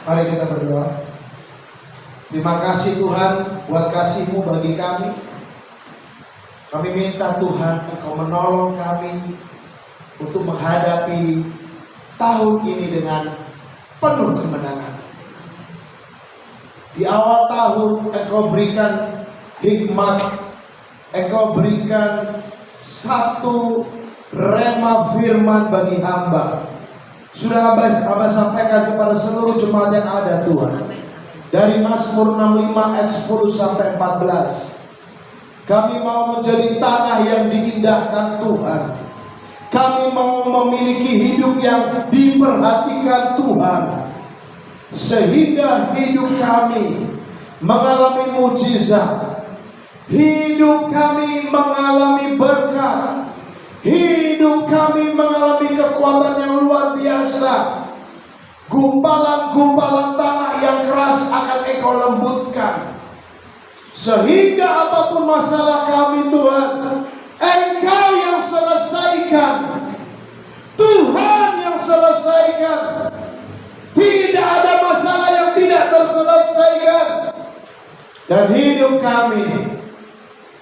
Mari kita berdoa. Terima kasih Tuhan buat kasih-Mu bagi kami. Kami minta Tuhan Engkau menolong kami untuk menghadapi tahun ini dengan penuh kemenangan. Di awal tahun Engkau berikan hikmat, Engkau berikan satu rema firman bagi hamba. Sudah Abah sampaikan kepada seluruh jemaat yang ada Tuhan. Dari Mazmur 65 ayat 10 sampai 14. Kami mau menjadi tanah yang diindahkan Tuhan. Kami mau memiliki hidup yang diperhatikan Tuhan. Sehingga hidup kami mengalami mujizat. Hidup kami mengalami berkat. Hidup kami mengalami kekuatan yang luar biasa. Gumpalan-gumpalan tanah yang keras akan Engkau lembutkan. Sehingga apapun masalah kami Tuhan, Engkau yang selesaikan. Tuhan yang selesaikan. Tidak ada masalah yang tidak terselesaikan. Dan hidup kami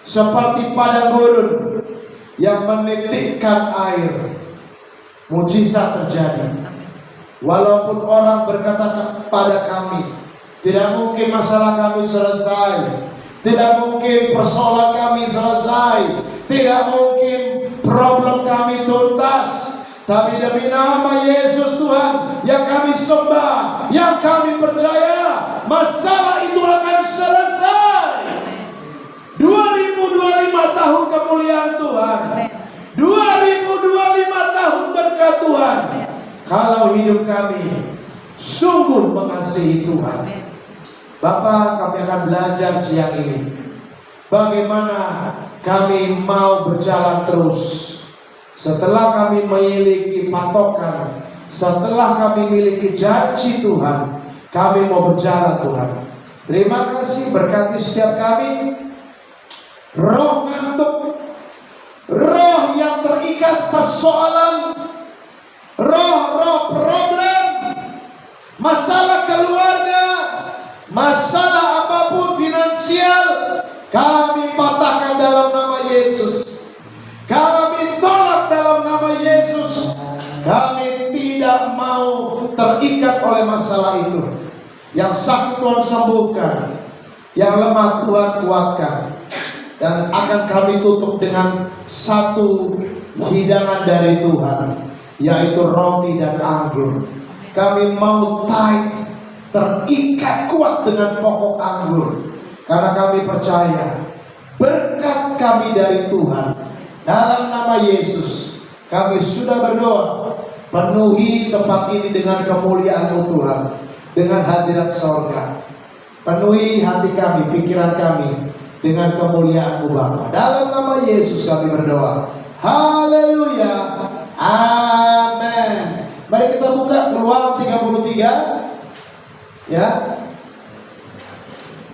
seperti padang gurun yang menitikkan air. Mujizat terjadi. Walaupun orang berkata pada kami, tidak mungkin masalah kami selesai, tidak mungkin persoalan kami selesai, tidak mungkin problem kami tuntas, tapi demi nama Yesus Tuhan yang kami sembah, yang kami percaya, masalah itu akan selesai. 2025 tahun kemuliaan Tuhan, 2025 tahun berkat Tuhan. Kalau hidup kami sungguh mengasihi Tuhan. Bapak, kami akan belajar siang ini bagaimana kami mau berjalan terus. Setelah kami memiliki patokan, setelah kami memiliki janji Tuhan, kami mau berjalan Tuhan. Terima kasih, berkati setiap kami. Roh ngantuk, roh yang terikat persoalan, roh-roh problem, masalah keluarga, masalah apapun finansial, kami patahkan dalam nama Yesus. Kami tolak dalam nama Yesus. Kami tidak mau terikat oleh masalah itu. Yang sakit Tuhan sembuhkan, yang lemah Tuhan kuatkan. Dan akan kami tutup dengan satu hidangan dari Tuhan, yaitu roti dan anggur. Kami mau tight, terikat kuat dengan pokok anggur, karena kami percaya berkat kami dari Tuhan. Dalam nama Yesus kami sudah berdoa. Penuhi tempat ini dengan kemuliaan-Mu Tuhan, dengan hadirat sorga. Penuhi hati kami, pikiran kami dengan kemuliaan-Mu Bapa. Dalam nama Yesus kami berdoa. Haleluya. Amin. Mari kita buka Keluaran 33. Ya.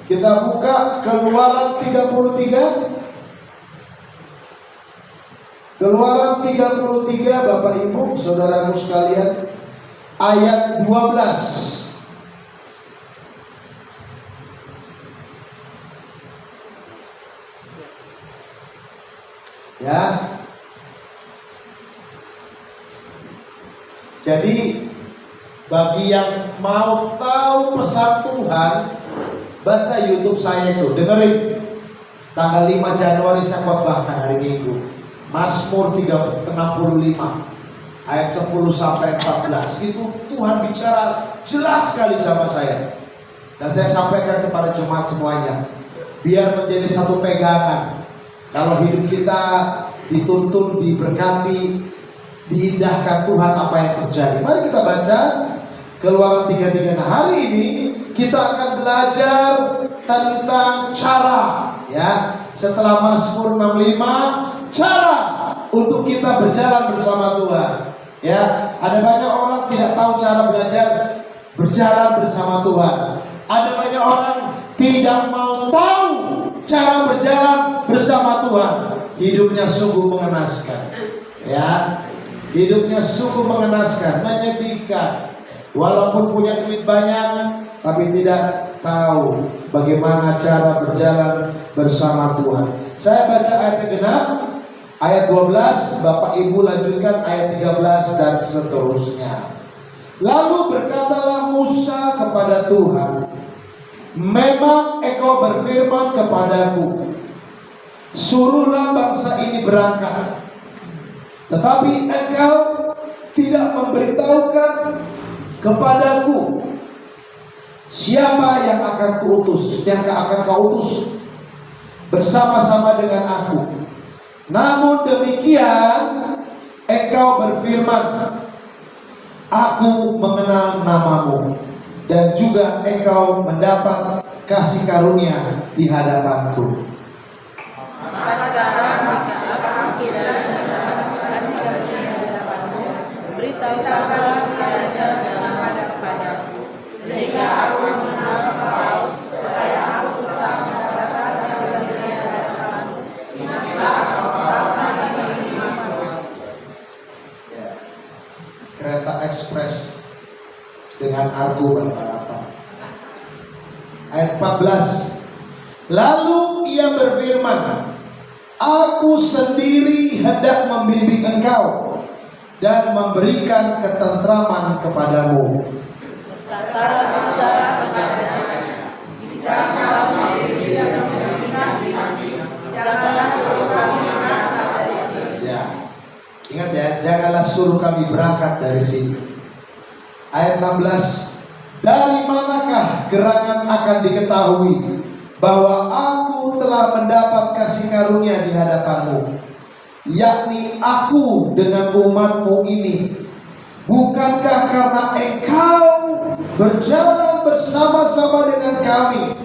Kita buka Keluaran 33. Keluaran 33 Bapak Ibu, saudaraku sekalian, ayat 12. Ya. Jadi bagi yang mau tahu pesan Tuhan, baca YouTube saya itu, dengerin. Tanggal 5 Januari saya khotbahkan hari Minggu. Mazmur 65 ayat 10 sampai 14. Itu Tuhan bicara jelas sekali sama saya. Dan saya sampaikan kepada jemaat semuanya, biar menjadi satu pegangan. Kalau hidup kita dituntun, diberkati, diindahkan Tuhan, apa yang terjadi. Mari kita baca Keluaran 33. Nah, hari ini kita akan belajar tentang cara, ya. Setelah Mazmur 65, cara untuk kita berjalan bersama Tuhan. Ya, ada banyak orang tidak tahu cara belajar berjalan bersama Tuhan. Ada banyak orang tidak mau tahu cara berjalan bersama Tuhan. Hidupnya sungguh mengenaskan. Ya, hidupnya sungguh mengenaskan, menyedihkan. Walaupun punya duit banyak, tapi tidak tahu bagaimana cara berjalan bersama Tuhan. Saya baca ayat yang genap, ayat 12, Bapak Ibu lanjutkan ayat 13 dan seterusnya. Lalu berkatalah Musa kepada Tuhan, memang engkau berfirman kepadaku, suruhlah bangsa ini berangkat. Tetapi engkau tidak memberitahukan kepadaku siapa yang akan kuutus, yang akan kau utus bersama-sama dengan aku. Namun demikian engkau berfirman, aku mengenal namamu, dan juga engkau mendapat kasih karunia di hadapanku. Kereta ekspres dengan argo berbalapan. Ayat 14. Lalu ia berfirman, aku sendiri hendak membimbing engkau dan memberikan ketentraman kepadamu. Ingat ya, janganlah suruh kami berangkat dari sini. Ayat 16. Dari manakah gerangan akan diketahui bahwa aku telah mendapat kasih karunia di hadapanmu, yakni aku dengan umatmu ini? Bukankah karena engkau berjalan bersama-sama dengan kami,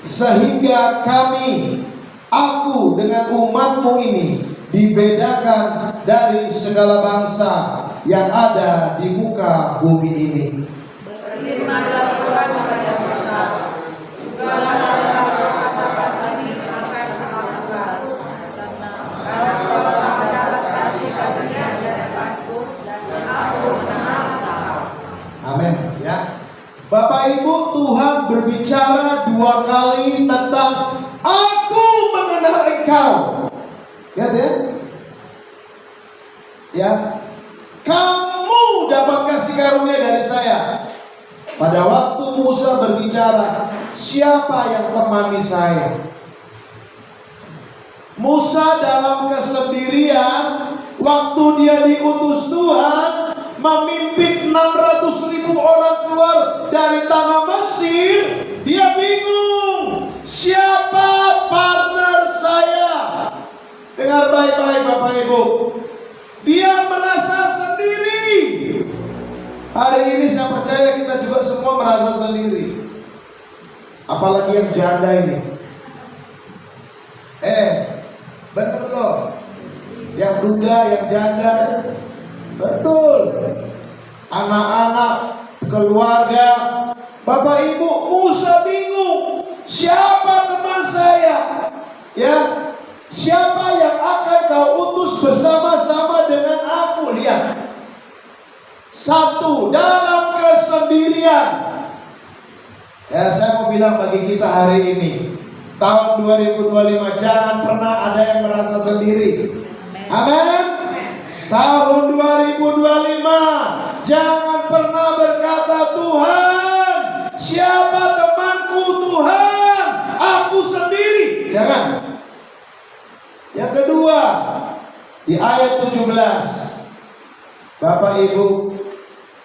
sehingga kami, aku dengan umatmu ini, dibedakan dari segala bangsa yang ada di muka bumi ini. Berfirmanlah Tuhan kepada Musa, bukalah kata-kata kami akan melakukan, karena kau telah mendapat kasih karunia di hadapanku dan aku mengenal engkau. Amin. Ya, Bapak Ibu, Tuhan berbicara 2 kali tentang aku mengenal engkau. Lihat ya. Ya, kamu dapat kasih karunia dari saya. Pada waktu Musa berbicara, siapa yang temani saya? Musa dalam kesendirian, waktu dia diutus Tuhan, memimpin 600.000 orang keluar dari tanah Mesir. Dia bingung, siapa partner saya? Dengar baik-baik Bapak Ibu, dia merasa sendiri. Hari ini saya percaya kita juga semua merasa sendiri. Apalagi yang janda ini. Bener loh. Yang duda, yang janda. Betul. Anak-anak, keluarga. Bapak Ibu, Musa bingung. Siapa teman saya? Ya. Siapa yang akan kau utus bersama-sama dengan aku? Lihat. 1, dalam kesendirian. Ya, saya mau bilang bagi kita hari ini, tahun 2025, jangan pernah ada yang merasa sendiri. Amin. Tahun 2025, jangan pernah berkata, Tuhan, siapa temanku Tuhan? Aku sendiri. Jangan. Yang kedua, di ayat 17, Bapak Ibu,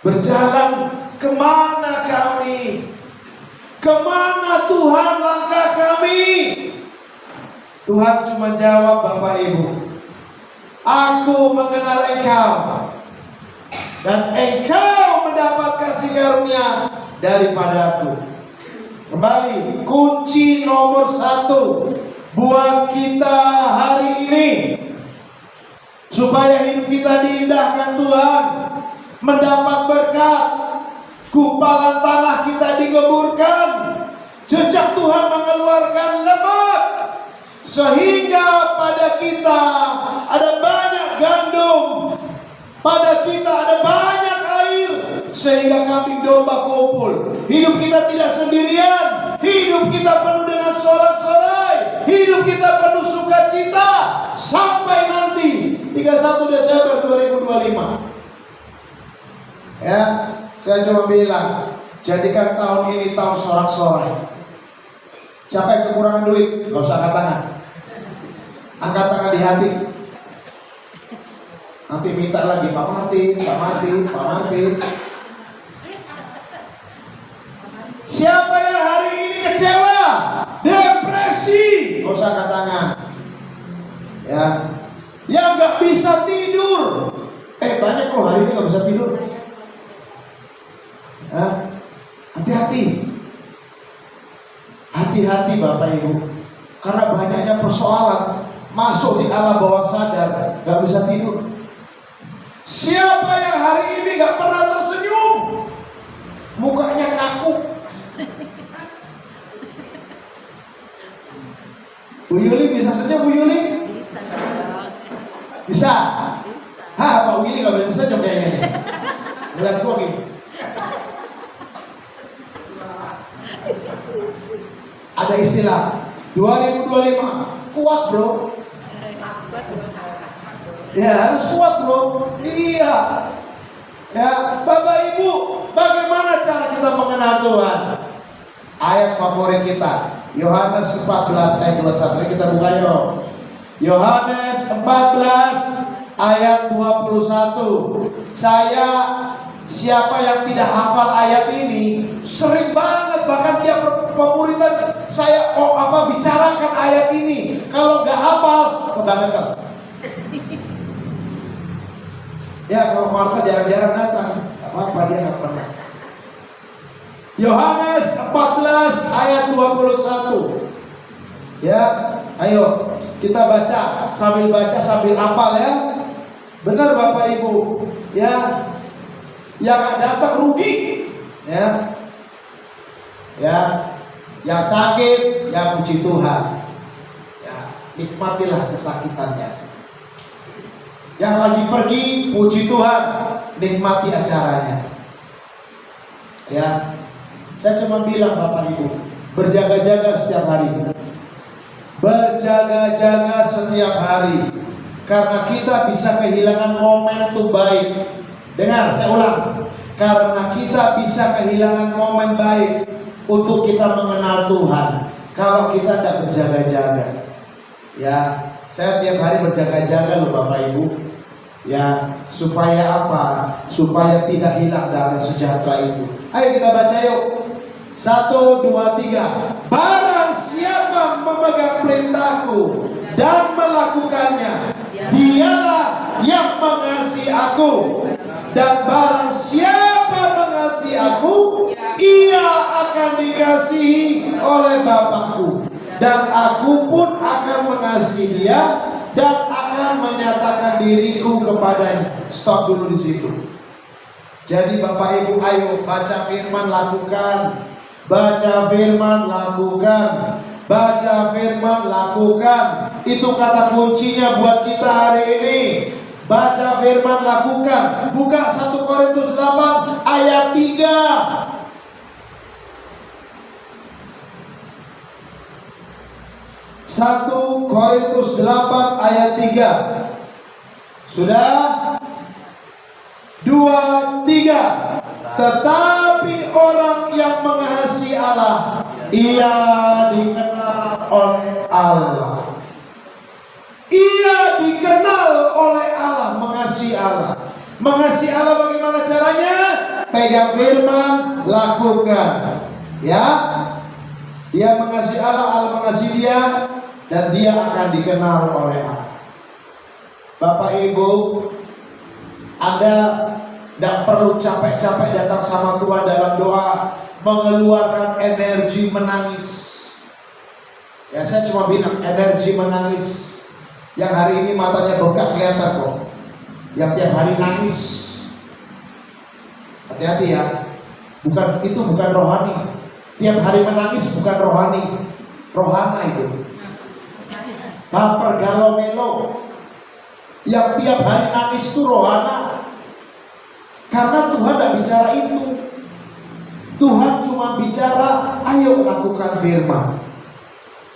berjalan kemana kami? Kemana Tuhan langkah kami? Tuhan cuma jawab, Bapak Ibu, aku mengenal engkau, dan engkau mendapat kasih karunia daripadaku. Kembali, kunci nomor 1 buat kita hari ini, supaya hidup kita diindahkan Tuhan, mendapat berkat, gumpalan tanah kita digeburkan, jejak Tuhan mengeluarkan lemak, sehingga pada kita ada banyak gandum, pada kita ada banyak air, sehingga kambing domba kumpul. Hidup kita tidak sendirian. Hidup kita penuh dengan sorak-sorai. Hidup kita penuh sukacita sampai nanti 31 Desember 2025. Ya, saya cuma bilang, jadikan tahun ini tahun sorak-sorai. Siapa yang kekurangan duit? Gak usah angkat tangan. Angkat tangan di hati. Nanti minta lagi, Pak Martin, Pak Martin, Pak Martin. Siapa yang hari ini kecewa, depresi, gak usah angkat tangan. Ya, yang gak bisa tidur. Banyak loh hari ini gak bisa tidur. Ya, hati-hati. Hati-hati Bapak Ibu. Karena banyaknya persoalan masuk di alam bawah sadar, gak bisa tidur. Siapa yang hari ini gak pernah tersenyum, mukanya kaku. Bu Yuli bisa senyum, Bu Yuli? Bisa. Hah, Pak Willy gak bisa senyum kayaknya. Lihat gua gini. Ada istilah 2025 kuat bro. Ya harus kuat bro. Iya. Ya Bapak Ibu, bagaimana cara kita mengenal Tuhan? Ayat favorit kita Yohanes 14 ayat 21. Ayo kita buka yuk. Yohanes 14 ayat 21. Siapa yang tidak hafal ayat ini sering banget, bahkan tiap pemuritan saya bicarakan ayat ini. Kalau nggak hafal, kebangetan. Ya kalau Marta jarang-jarang datang, apa dia nggak pernah. Yohanes 14 ayat 21. Ya, ayo kita baca sambil hafal ya. Benar Bapak Ibu, ya. Yang gak datang rugi, ya. Ya, yang sakit, ya puji Tuhan. Ya, nikmatilah kesakitannya. Yang lagi pergi, puji Tuhan, nikmati acaranya. Ya, saya cuma bilang Bapak Ibu, berjaga-jaga setiap hari. Berjaga-jaga setiap hari. Karena kita bisa kehilangan momentum baik. Dengar, saya ulang. Karena kita bisa kehilangan momen baik untuk kita mengenal Tuhan kalau kita tidak berjaga-jaga. Ya, saya tiap hari berjaga-jaga loh Bapak Ibu. Ya, supaya apa? Supaya tidak hilang damai sejahtera itu. Ayo kita baca yuk. 1, 2, 3. Barang siapa memegang perintahku dan melakukannya, dialah yang mengasihi aku. Dan barang siapa mengasihi aku, ia akan dikasihi oleh Bapakku. Dan aku pun akan mengasihi dia dan akan menyatakan diriku kepadanya. Stop dulu di situ. Jadi Bapak Ibu, ayo baca firman, lakukan. Baca firman, lakukan. Baca firman, lakukan. Itu kata kuncinya buat kita hari ini. Baca firman, lakukan. Buka 1 Korintus 8 ayat 3. 1 Korintus 8 ayat 3. Sudah? 2, 3. Tetapi orang yang mengasihi Allah, ia dikenal oleh Allah. Ia dikenal oleh Allah, mengasihi Allah. Mengasihi Allah bagaimana caranya? Pegang firman, lakukan. Ya, dia mengasihi Allah, Allah mengasihi dia, dan dia akan dikenal oleh Allah. Bapak Ibu, Anda tidak perlu capek-capek datang sama Tuhan dalam doa, mengeluarkan energi menangis. Ya, saya cuma bilang energi menangis. Yang hari ini matanya bengkak kelihatan kok. Yang tiap hari nangis. Hati-hati ya. Bukan rohani. Tiap hari menangis bukan rohani. Rohana itu. Baper galo melo. Yang tiap hari nangis itu rohana. Karena Tuhan tidak bicara itu. Tuhan cuma bicara, ayo lakukan firman.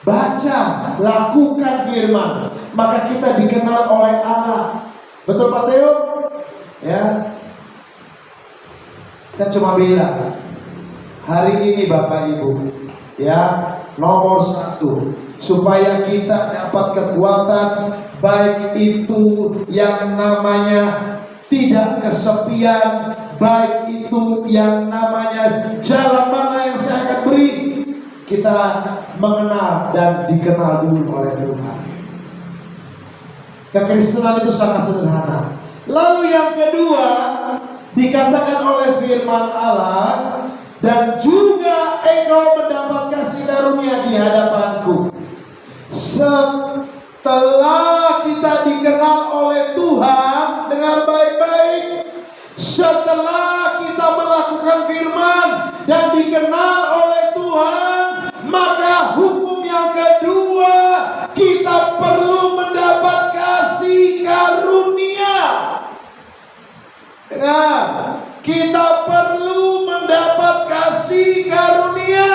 Baca, lakukan firman. Maka kita dikenal oleh Allah. Betul Pak Teo? Ya. Kita cuma bilang, hari ini Bapak Ibu, ya, nomor 1, supaya kita dapat kekuatan, baik itu yang namanya tidak kesepian, baik itu yang namanya jalan mana yang saya akan beri, kita mengenal dan dikenal dulu oleh Tuhan. Kekristenan itu sangat sederhana. Lalu yang kedua, dikatakan oleh firman Allah, dan juga engkau mendapat kasih karunia di hadapanku. Setelah kita dikenal oleh Tuhan, dengar baik-baik, setelah kita melakukan firman dan dikenal oleh Tuhan, maka hukum yang kedua, kita perlu mendapat kasih karunia. Dengar, kita perlu mendapat kasih karunia.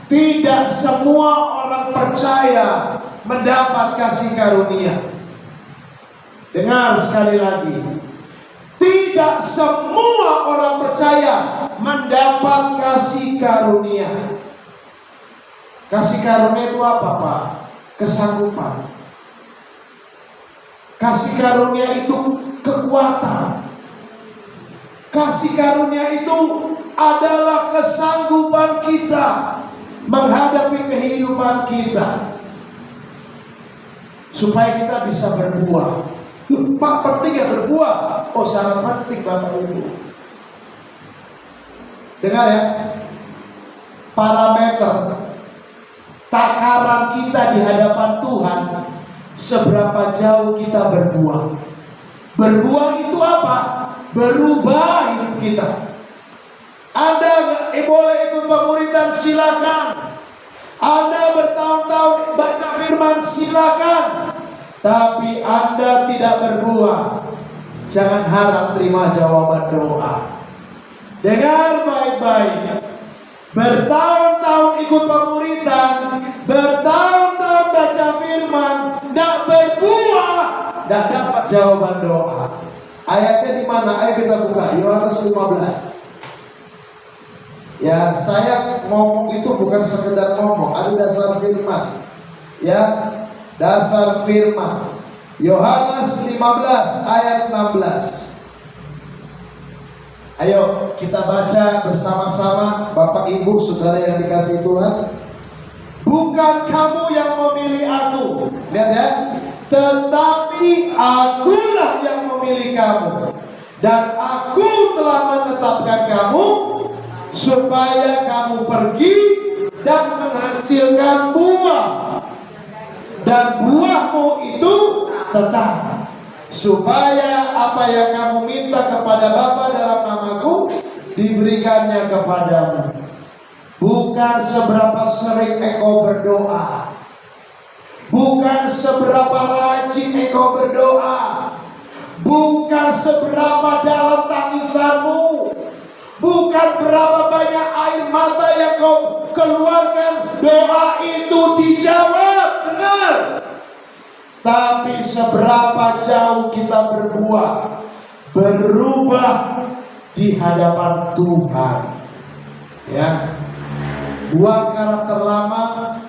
Tidak semua orang percaya mendapat kasih karunia. Dengar sekali lagi, tidak semua orang percaya mendapat kasih karunia. Kasih karunia itu apa, Pak? Kesanggupan. Kasih karunia itu kekuatan. Kasih karunia itu adalah kesanggupan kita menghadapi kehidupan kita, supaya kita bisa berbuah. Pak, penting ya berbuah? Oh, sangat penting Bapak Ibu. Dengar ya, parameter takaran kita di hadapan Tuhan, seberapa jauh kita berbuah. Berbuah itu apa? Berubah hidup kita. Anda boleh ikut pemuritan, silakan. Anda bertahun-tahun baca firman, silakan. Tapi Anda tidak berbuah, jangan harap terima jawaban doa. Dengar baik-baik. Bertahun-tahun ikut pemuritan, bertahun-tahun baca firman, tidak berbuah, tidak dapat jawaban doa. Ayatnya di mana? Ayo kita buka Yohanes 15. Ya, saya ngomong itu bukan sekedar ngomong, ada dasar firman. Ya, dasar firman. Yohanes 15 ayat 16. Ayo kita baca bersama-sama, Bapak Ibu Saudara yang dikasihi Tuhan. Bukan kamu yang memilih aku, lihat ya, tetapi akulah yang memilih kamu, dan aku telah menetapkan kamu supaya kamu pergi dan menghasilkan buah, dan buahmu itu tetap, supaya apa yang kamu minta kepada Bapa dalam namaku diberikannya kepadamu. Bukan seberapa sering engkau berdoa, bukan seberapa rajin engkau berdoa, bukan seberapa dalam tangisanmu, bukan berapa banyak air mata yang kau keluarkan, doa itu dijawab, dengar. Tapi seberapa jauh kita berbuah, berubah di hadapan Tuhan. Ya, buang karakter lama,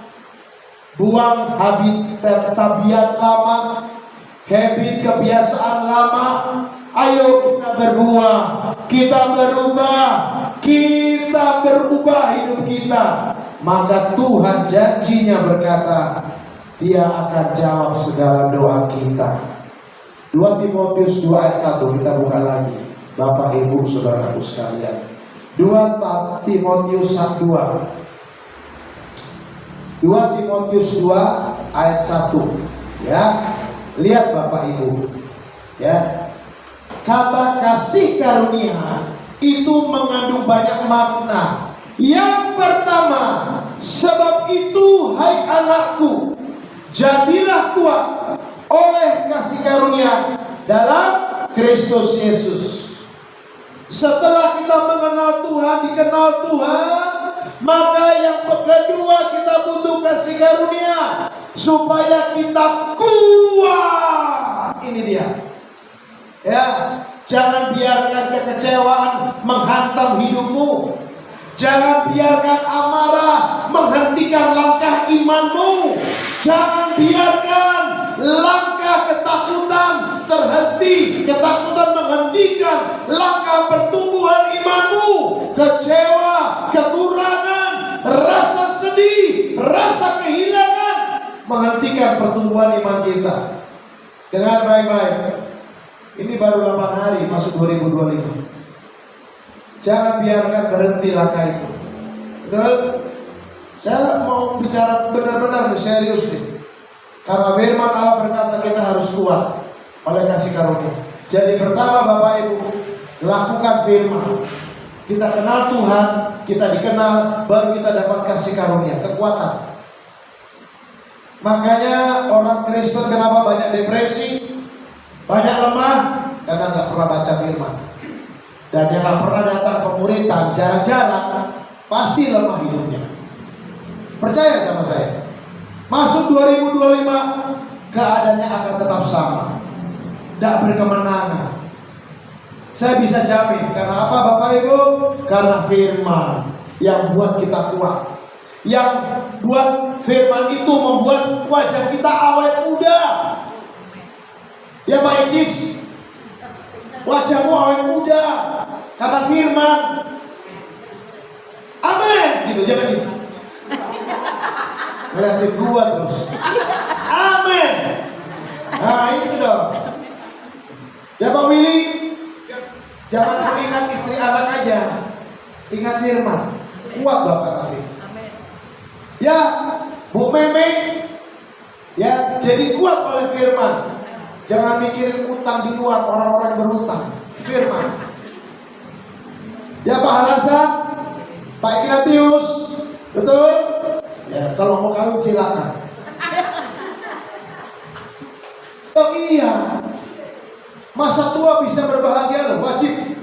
buang tabiat lama, habit kebiasaan lama. Ayo kita berbuah, kita berubah hidup kita. Maka Tuhan janjinya berkata, Dia akan jawab segala doa kita. 2 Timotius 2 ayat 1, kita buka lagi, Bapak Ibu Saudaraku sekalian. 2 Timotius 2 Timotius 2 ayat 1. Ya, lihat Bapak Ibu. Ya, kata kasih karunia itu mengandung banyak makna. Yang pertama, sebab itu hai anakku, jadilah kuat oleh kasih karunia dalam Kristus Yesus. Setelah kita mengenal Tuhan, dikenal Tuhan, maka yang kedua kita butuh kasih karunia supaya kita kuat. Ini dia. Ya, jangan biarkan kekecewaan menghantam hidupmu. Jangan biarkan amarah menghentikan langkah imanmu. Jangan biarkan langkah ketakutan terhenti. Ketakutan menghentikan langkah pertumbuhan imanmu. Kecewa, kekurangan, rasa sedih, rasa kehilangan menghentikan pertumbuhan iman kita. Dengar baik-baik. Ini baru 8 hari masuk 2025. Jangan biarkan berhenti langkah itu. Betul? Saya mau bicara benar-benar serius nih. Karena firman Allah berkata kita harus kuat oleh kasih karunia. Jadi pertama Bapak Ibu, lakukan firman. Kita kenal Tuhan, kita dikenal, baru kita dapat kasih karunia, kekuatan. Makanya orang Kristen kenapa banyak depresi, banyak lemah, karena nggak pernah baca firman. Dan yang gak pernah datang pemuritan, jarang-jarang, pasti lemah hidupnya. Percaya sama saya. Masuk 2025, keadaannya akan tetap sama. Tidak berkemenangan. Saya bisa jamin. Karena apa Bapak Ibu? Karena firman yang buat kita kuat. Yang buat firman itu membuat wajah kita awet muda. Ya Pak Icis, wajahmu awet muda karena firman. Amin. Gitu, jangan gitu. Ngeliatin gua terus. Amin. Nah itu dong. Ya Pak Willy, jangan ingat istri anak aja, ingat firman. Kuat Bapak nanti. Ya Bu Memeng, ya jadi kuat oleh firman. Jangan mikirin utang di luar, orang-orang berutang. Firman. Ya Pak Harasan, Pak Ignatius, betul? Ya kalau mau kawin silakan. Oh iya, masa tua bisa berbahagia loh, wajib.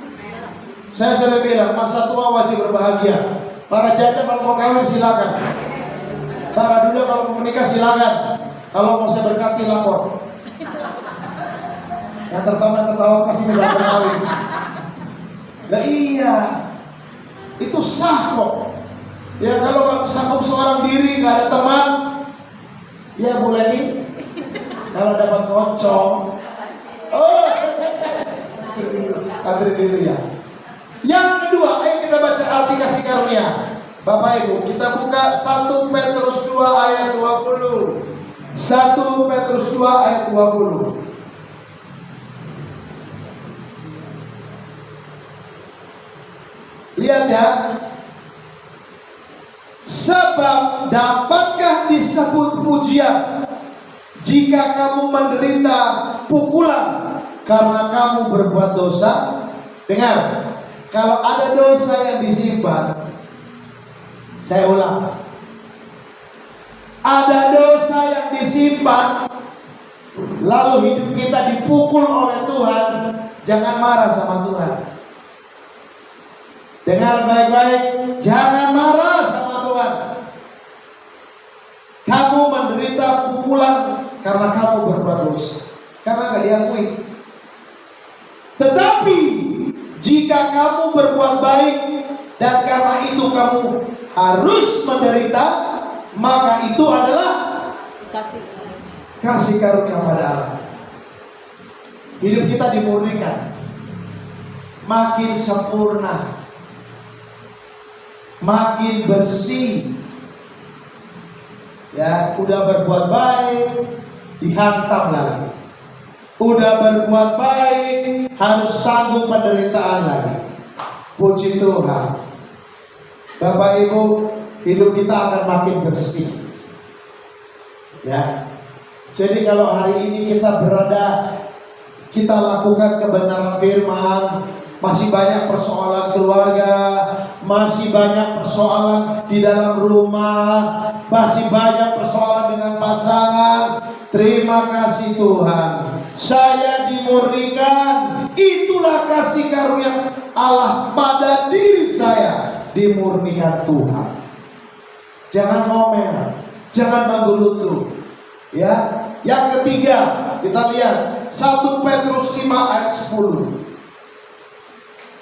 Saya sering bilang masa tua wajib berbahagia. Para janda kalau mau kawin silakan. Para duda kalau mau menikah silakan. Kalau mau saya berkati lapor. Yang tertawa pasti udah berkawin. Nah iya, itu sah kok. Ya kalau nggak sanggup seorang diri, nggak ada teman, ya boleh nih. Kalau dapat kocong, oh, antri dulu ya. Yang kedua, ayo kita baca arti kasih karunia. Bapak Ibu, kita buka 1 Petrus 2 ayat 20. 1 Petrus 2 ayat 20. Lihat ya. Sebab dapatkah disebut pujian jika kamu menderita pukulan karena kamu berbuat dosa? Dengar, kalau ada dosa yang disimpan, saya ulang, ada dosa yang disimpan, lalu hidup kita dipukul oleh Tuhan, jangan marah sama Tuhan. Dengar baik-baik, jangan marah sama Tuhan. Kamu menderita pukulan karena kamu berbuat dosa, karena gak diakui. Tetapi jika kamu berbuat baik dan karena itu kamu harus menderita, maka itu adalah kasih karunia pada Allah. Hidup kita dimurnikan, makin sempurna, makin bersih. Ya, udah berbuat baik dihantam lagi. Udah berbuat baik harus sanggup penderitaan lagi. Puji Tuhan. Bapak Ibu, hidup kita akan makin bersih. Ya. Jadi kalau hari ini kita lakukan kebenaran firman, Masih banyak persoalan keluarga, masih banyak persoalan di dalam rumah, masih banyak persoalan dengan pasangan. Terima kasih Tuhan, saya dimurnikan. Itulah kasih karunia Allah pada diri saya, dimurnikan Tuhan. Jangan ngomel, jangan menggerutu. Ya, yang ketiga kita lihat 1 Petrus 5 ayat 10.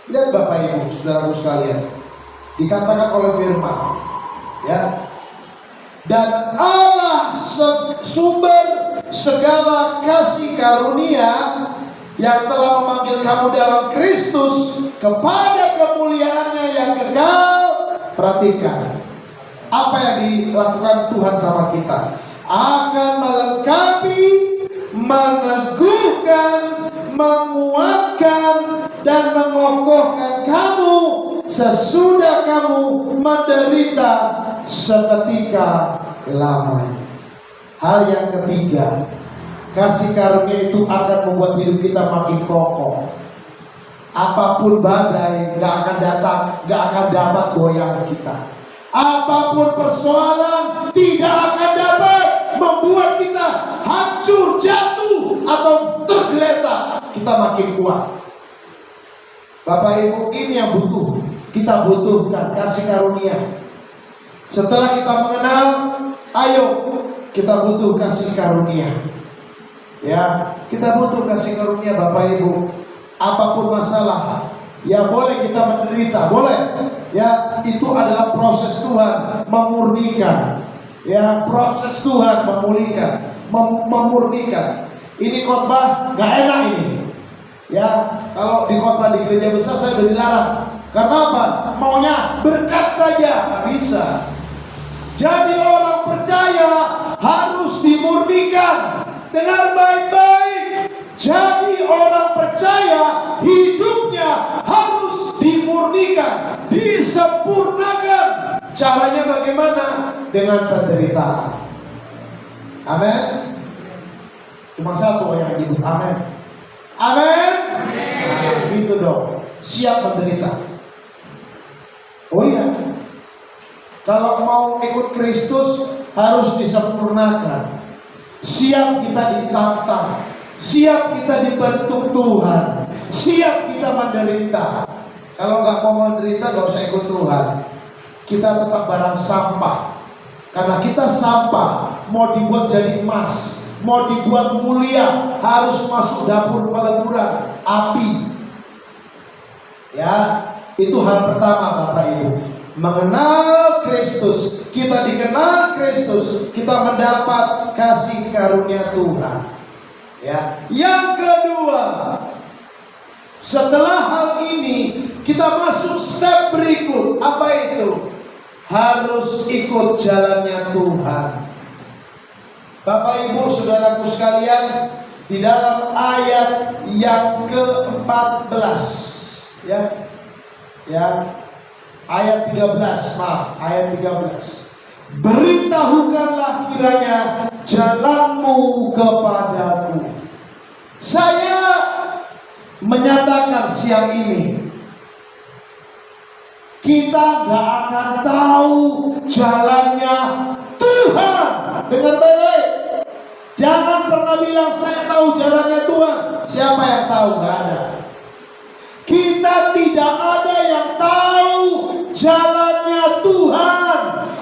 Lihat Bapak Ibu, saudaraku sekalian, dikatakan oleh firman, ya. Dan Allah sumber segala kasih karunia yang telah memanggil kamu dalam Kristus kepada kemuliaannya yang kekal. Perhatikan apa yang dilakukan Tuhan sama kita. Akan melengkapi, meneguhkan, menguatkan, dan mengokohkan kamu sesudah kamu menderita seketika lamanya. Hal yang ketiga, kasih karunia itu akan membuat hidup kita makin kokoh. Apapun badai gak akan datang, gak akan dapat goyang kita. Apapun persoalan tidak akan dapat membuat kita hancur, jatuh, atau tergeletak. Kita makin kuat. Bapak Ibu, ini yang kita butuhkan kasih karunia. Setelah kita mengenal, ayo kita butuh kasih karunia. Ya, kita butuh kasih karunia Bapak Ibu. Apapun masalah, ya boleh kita menderita, boleh. Ya, itu adalah proses Tuhan memurnikan. Ya, proses Tuhan memulihkan, memurnikan. Ini khotbah gak enak ini. Ya, kalau di khotbah di gereja besar saya udah dilarang. Karena apa? Maunya berkat saja, gak bisa. Jadi orang percaya harus dimurnikan. Dengar baik-baik. Jadi orang percaya hidupnya harus dimurnikan, disempurnakan. Caranya bagaimana? Dengan penderitaan. Amin. Cuma satu yang nyebut amin. Amin. Nah, gitu dong. Siap menderita. Oh iya. Kalau mau ikut Kristus harus disempurnakan. Siap kita ditantang, siap kita dibentuk Tuhan, siap kita menderita. Kalau nggak mau menderita nggak usah ikut Tuhan. Kita tetap barang sampah. Karena kita sampah, mau dibuat jadi emas, mau dibuat mulia, harus masuk dapur peleburan api. Ya, itu hal pertama Bapak Ibu. Mengenal Kristus, kita dikenal Kristus, kita mendapat kasih karunia Tuhan. Ya, yang kedua, setelah hal ini kita masuk step berikut. Apa itu? Harus ikut jalannya Tuhan. Bapak Ibu saudaraku sekalian, di dalam ayat yang ke-14, ayat 13, ayat 13. Beritahukanlah kiranya jalanmu kepadaku. Saya menyatakan siang ini, kita gak akan tahu jalannya Tuhan dengan baik. Jangan pernah bilang saya tahu jalannya Tuhan. Siapa yang tahu? Gak ada. Kita tidak ada yang tahu jalannya Tuhan.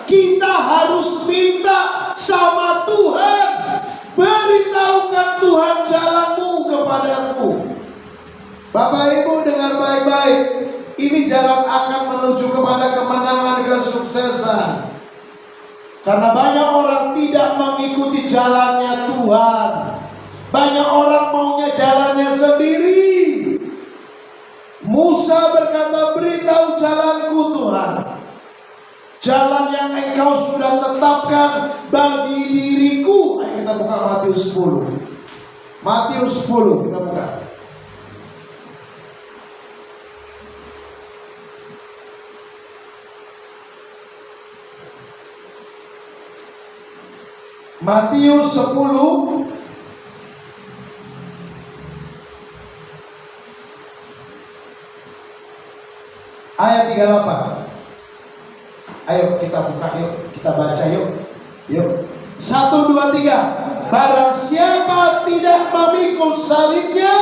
Kita harus minta sama Tuhan. Beritahukan Tuhan jalanmu kepadaku. Bapak Ibu dengar baik-baik. Ini jalan akan menuju kepada kemenangan, kesuksesan. Karena banyak orang tidak mengikuti jalannya Tuhan. Banyak orang maunya jalannya sendiri. Musa berkata, beritahu jalanku Tuhan, jalan yang engkau sudah tetapkan bagi diriku. Ayo kita buka Matius 10. Matius 10 kita buka. Matius 10 ayat ayat 38. Ayo kita buka yuk, kita baca yuk. Yuk. 1, 2, 3. Barang siapa tidak memikul salibnya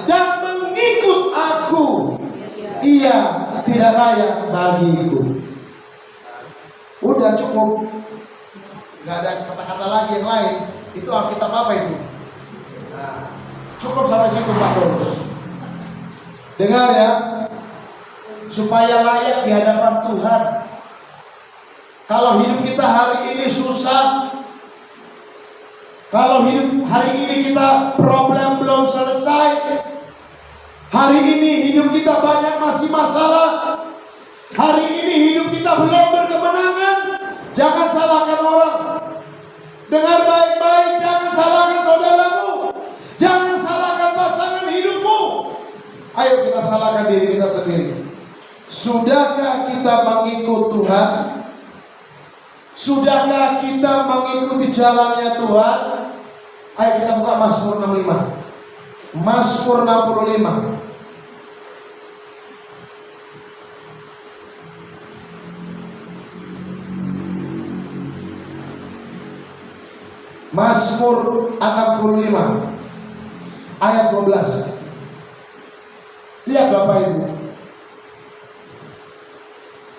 dan mengikut aku, ia tidak layak bagiku. Udah cukup. Gak ada kata-kata lagi yang lain. Itu Alkitab apa itu? Nah, cukup sampai situ Pak Paulus. Dengar ya, supaya layak di hadapan Tuhan. Kalau hidup kita hari ini susah, kalau hidup hari ini kita problem belum selesai, hari ini hidup kita banyak masih masalah, hari ini hidup kita belum berkemenangan, jangan salahkan orang. Dengar baik-baik, jangan salahkan saudaramu, jangan salahkan pasangan hidupmu. Ayo kita salahkan diri kita sendiri. Sudahkah kita mengikut Tuhan? Sudahkah kita mengikuti jalannya Tuhan? Ayo kita buka Mazmur 65. Mazmur 65. Mazmur 65 ayat 12. Lihat Bapak Ibu.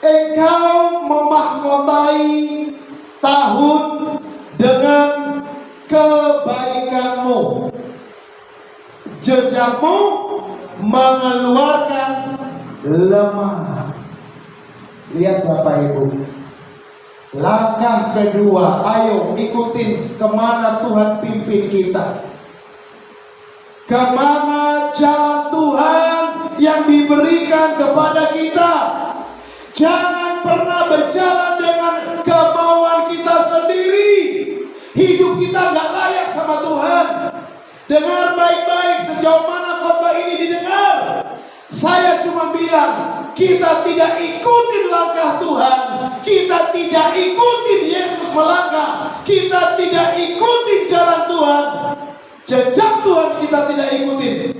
Engkau memahkotai tahun dengan kebaikanmu, jejakmu mengeluarkan lemah. Lihat Bapak Ibu, langkah kedua, ayo ikutin kemana Tuhan pimpin kita, kemana jalan Tuhan yang diberikan kepada kita. Jangan pernah berjalan dengan kemauan kita sendiri. Hidup kita gak layak sama Tuhan. Dengar baik-baik sejauh mana khotbah ini didengar. Saya cuma bilang, kita tidak ikutin langkah Tuhan, kita tidak ikutin Yesus melangkah, kita tidak ikutin jalan Tuhan, jejak Tuhan kita tidak ikutin,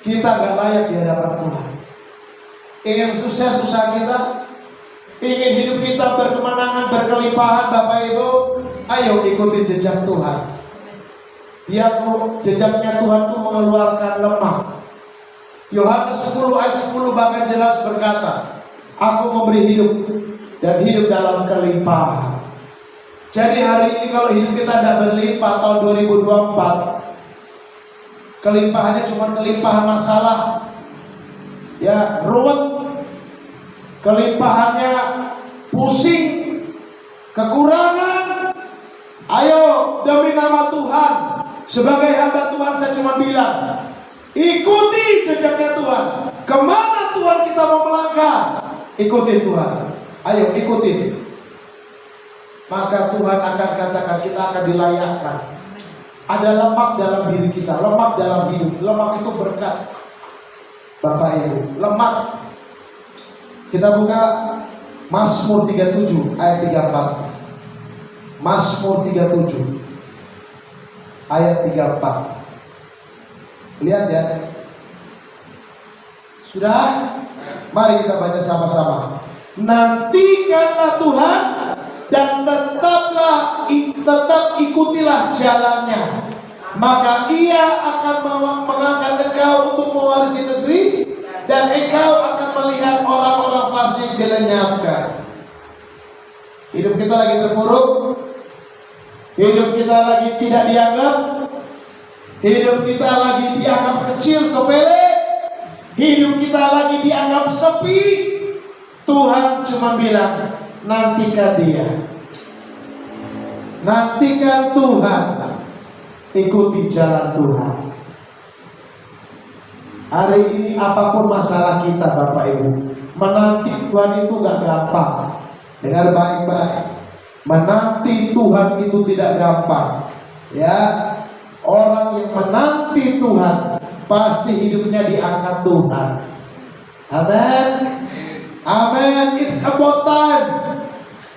kita gak layak di hadapan Tuhan. Ingin sukses usaha kita, ingin hidup kita berkemenangan, berkelimpahan Bapak Ibu, ayo ikutin jejak Tuhan. Biar jejaknya Tuhan itu mengeluarkan lemah. Yohanes 10 ayat 10 bahkan jelas berkata, aku memberi hidup dan hidup dalam kelimpahan. Jadi hari ini kalau hidup kita tidak berlimpah tahun 2024, kelimpahannya cuma kelimpahan masalah, ya ruwet, kelimpahannya pusing, kekurangan. Ayo demi nama Tuhan, sebagai hamba Tuhan saya cuma bilang, ikuti jejaknya Tuhan. Kemana Tuhan kita mau melangkah, ikuti Tuhan. Ayo ikutin. Maka Tuhan akan katakan kita akan dilayakkan. Ada lemak dalam diri kita, lemak dalam hidup. Lemak itu berkat Bapak Ibu, lemak. Kita buka Mazmur 37 ayat 34. Mazmur 37 ayat 34. Lihat ya. Sudah? Mari kita baca sama-sama. Nantikanlah Tuhan dan tetap ikutilah jalannya, maka Ia akan mengangkat engkau untuk mewarisi negeri, dan engkau akan melihat orang-orang fasik dilenyapkan. Hidup kita lagi terpuruk, hidup kita lagi tidak dianggap, hidup kita lagi dianggap kecil, sepele, hidup kita lagi dianggap sepi. Tuhan cuma bilang, nantikan Dia, nantikan Tuhan, ikuti jalan Tuhan. Hari ini apapun masalah kita Bapak Ibu, menanti Tuhan itu gak gampang. Dengar baik-baik, menanti Tuhan itu tidak gampang. Ya, orang yang menanti Tuhan pasti hidupnya diangkat Tuhan. Amin. Amin. It's about time.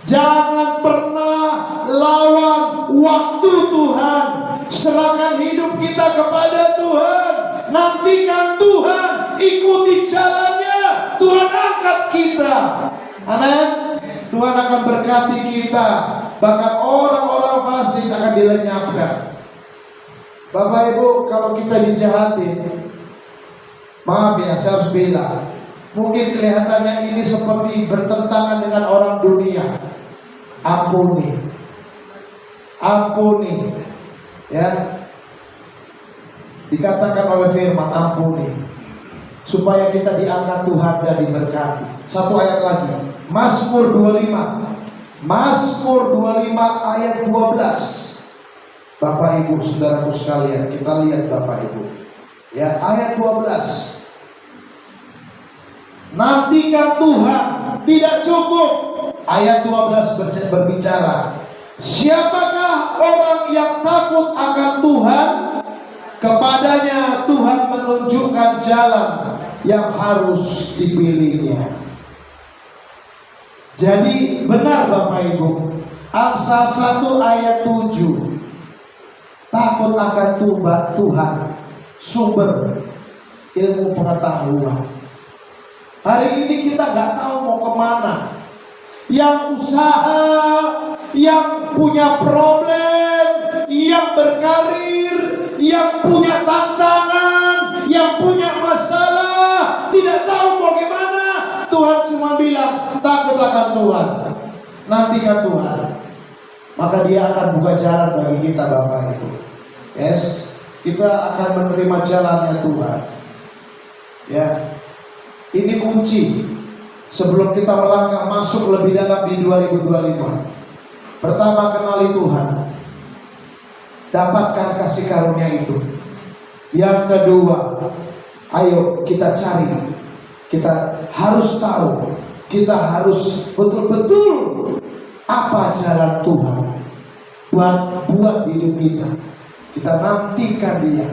Jangan pernah lawan waktu Tuhan. Serahkan hidup kita kepada Tuhan. Nantikan Tuhan, ikuti jalannya. Tuhan akan mengangkat kita. Amin. Tuhan akan berkati kita. Bahkan orang-orang fasik akan dilenyapkan. Bapak Ibu, kalau kita dijahatin, maaf ya, saya harus bilang, mungkin kelihatannya ini seperti bertentangan dengan orang dunia. Ampuni. Ampuni. Ya. Dikatakan oleh firman, ampuni. Supaya kita diangkat Tuhan dan diberkati. Satu ayat lagi. Mazmur 25. Mazmur 25 ayat 12. Bapak Ibu, saudaraku sekalian, kita lihat Bapak Ibu. Ya, ayat 12. Nantikan Tuhan, tidak cukup. Ayat 12 berbicara, siapakah orang yang takut akan Tuhan? Kepadanya Tuhan menunjukkan jalan yang harus dipilihnya. Jadi benar Bapak Ibu, Amsal 1 ayat 7. Takut akan Tuhan, sumber ilmu pengetahuan. Hari ini kita nggak tahu mau kemana. Yang usaha, yang punya problem, yang berkarir, yang punya tantangan, yang punya masalah, tidak tahu mau gimana. Tuhan cuma bilang, takut akan Tuhan, nantikan Tuhan. Maka dia akan buka jalan bagi kita Bapak Ibu. Yes, kita akan menerima jalannya Tuhan. Ya, ini kunci sebelum kita melangkah masuk lebih dalam di 2025. Pertama, kenali Tuhan, dapatkan kasih karunia itu. Yang kedua, ayo kita cari, kita harus tahu, kita harus betul-betul apa jalan Tuhan buat hidup kita. Kita nantikan dia.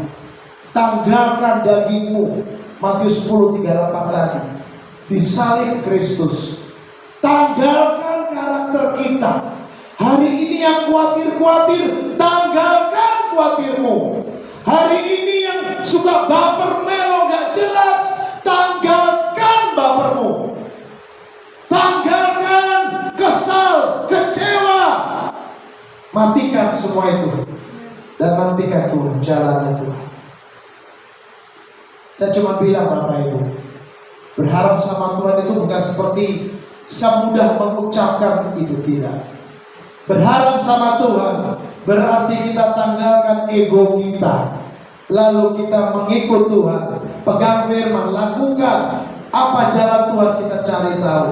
Tanggalkan dagingmu, Matius 10:38 tadi. Disalib Kristus. Tanggalkan karakter kita. Hari ini yang khawatir-khawatir, tanggalkan khawatirmu. Hari ini yang suka baper melo gak jelas, tanggalkan bapermu. Tanggalkan kesal, kecewa. Matikan semua itu dan nantikan Tuhan, jalannya Tuhan. Saya cuma bilang Bapak Ibu, berharap sama Tuhan itu bukan seperti semudah mengucapkan itu, tidak. Berharap sama Tuhan berarti kita tanggalkan ego kita, lalu kita mengikut Tuhan, pegang firman, lakukan apa jalan Tuhan, kita cari tahu.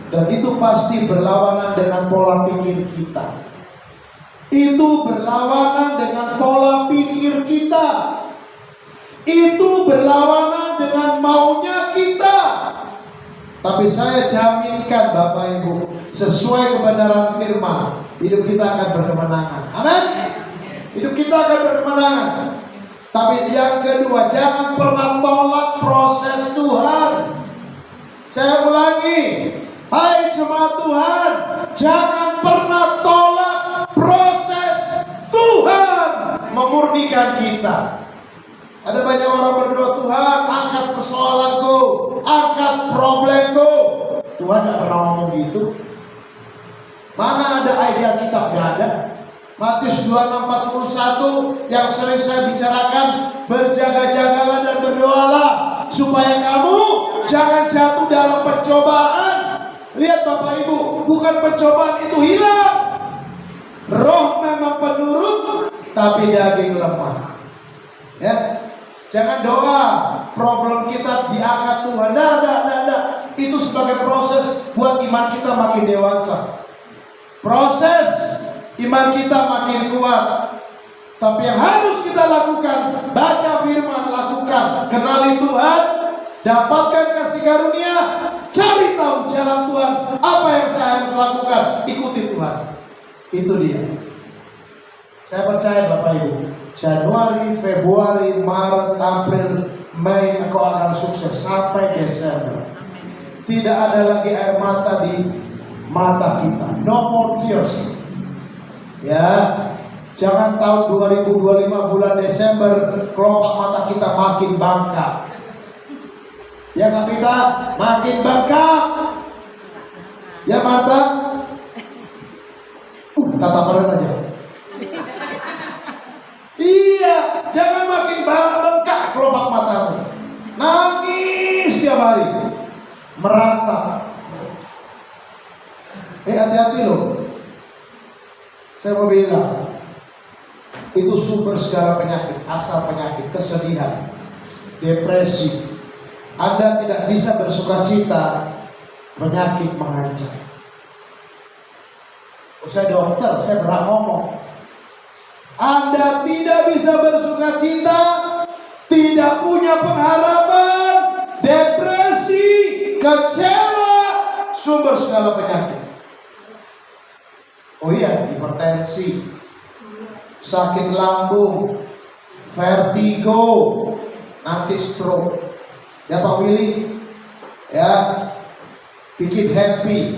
Dan itu pasti berlawanan dengan pola pikir kita. Itu berlawanan dengan pola pikir kita. Itu berlawanan dengan maunya kita. Tapi saya jaminkan Bapak Ibu, sesuai kebenaran firman, hidup kita akan berkemenangan. Amin. Hidup kita akan berkemenangan. Tapi yang kedua, jangan pernah tolak proses Tuhan. Saya ulangi, hai jemaat Tuhan, jangan pernah tolak proses Tuhan memurnikan kita. Ada banyak orang berdoa, Tuhan angkat persoalanku, angkat problemku. Tuhan tidak pernah ngomong gitu. Mana ada ayat Alkitab? Gak ada. Matius 26:41 yang sering saya bicarakan, berjaga-jagalah dan berdoalah supaya kamu jangan jatuh dalam pencobaan. Lihat Bapak Ibu, bukan pencobaan itu hilang. Roh memang penurut, tapi daging lemah. Ya, jangan doa problem kita diangkat Tuhan. Nah. Itu sebagai proses buat iman kita makin dewasa. Proses iman kita makin kuat. Tapi yang harus kita lakukan, baca firman, lakukan, kenali Tuhan, dapatkan kasih karunia, cari tahu jalan Tuhan, apa yang saya harus lakukan, ikuti Tuhan. Itu dia. Saya percaya Bapak Ibu, Januari, Februari, Maret, April, Mei, engkau akan sukses sampai Desember. Tidak ada lagi air mata di mata kita. No more tears. Ya, jangan tahun 2025 bulan Desember kelopak mata kita makin bangka. Ya Kapita, makin bengkak. Ya mata. Tatapan aja. Iya, jangan makin bengkak kelopak matamu. Nangis setiap hari, merata. Hati-hati loh. Saya mau bilang, itu sumber segala penyakit, asal penyakit, kesedihan, depresi. Anda tidak bisa bersukacita, penyakit mengancam. Saya dokter, saya pernah ngomong, Anda tidak bisa bersukacita, tidak punya pengharapan, depresi, kecewa, sumber segala penyakit. Oh iya, hipertensi, sakit lambung, vertigo, nanti stroke. Ya Pak Willy, ya bikin happy.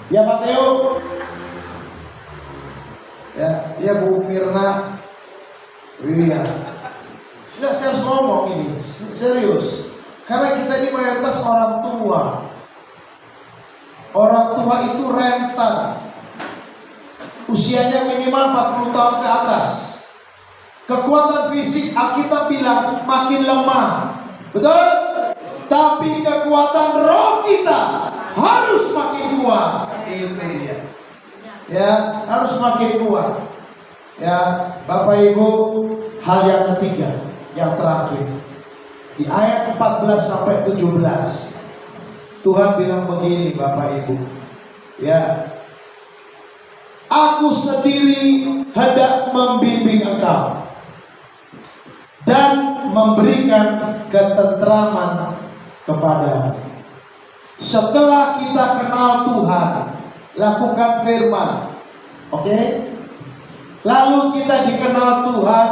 Ya Pak Theo, ya Bu Mirna, iya. Enggak, saya harus ngomong ini, serius. Karena kita ini mayoritas orang tua. Orang tua itu rentan. Usianya minimal 40 tahun ke atas. Kekuatan fisik Alkitab bilang makin lemah. Betul? Tapi kekuatan roh kita harus makin kuat. Itu dia. Ya, harus makin kuat. Ya, Bapak Ibu, hal yang ketiga, yang terakhir. Di ayat 14 sampai 17. Tuhan bilang begini, Bapak Ibu. Ya. Aku sendiri hendak membimbing engkau dan memberikan ketentraman kepadamu. Setelah kita kenal Tuhan, lakukan firman. Oke? Lalu kita dikenal Tuhan,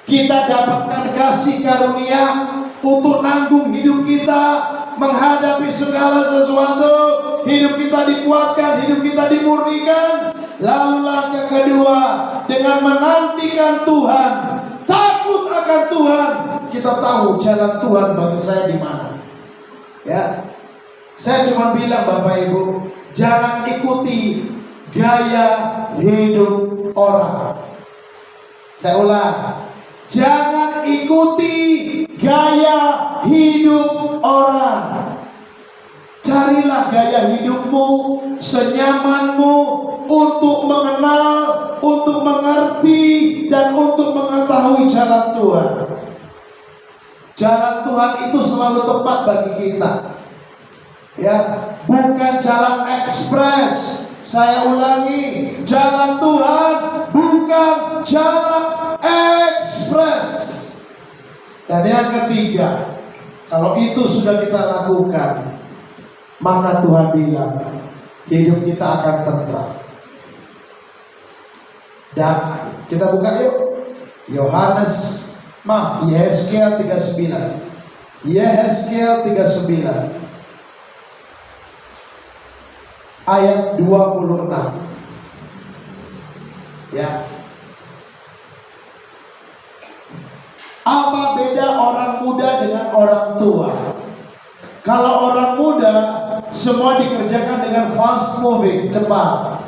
kita dapatkan kasih karunia untuk nanggung hidup kita, menghadapi segala sesuatu. Hidup kita dikuatkan, hidup kita dimurnikan. Lalu langkah kedua, dengan menantikan Tuhan, takut akan Tuhan, kita tahu jalan Tuhan bagi saya di mana. Ya, saya cuma bilang Bapak Ibu, jangan ikuti gaya hidup orang. Saya ulang, jangan ikuti gaya hidup orang. Carilah gaya hidupmu, senyamanmu, untuk mengenal, untuk mengerti, dan untuk mengetahui jalan Tuhan. Jalan Tuhan itu selalu tepat bagi kita. Ya, bukan jalan ekspres. Saya ulangi, jalan Tuhan bukan jalan ekspres. Dan yang ketiga, kalau itu sudah kita lakukan, maka Tuhan bilang hidup kita akan tentram. Dan kita buka yuk Yehezkiel 39. Yehezkiel 39 ayat 26. Ya. Apa beda orang muda dengan orang tua? Kalau orang muda semua dikerjakan dengan fast moving, cepat.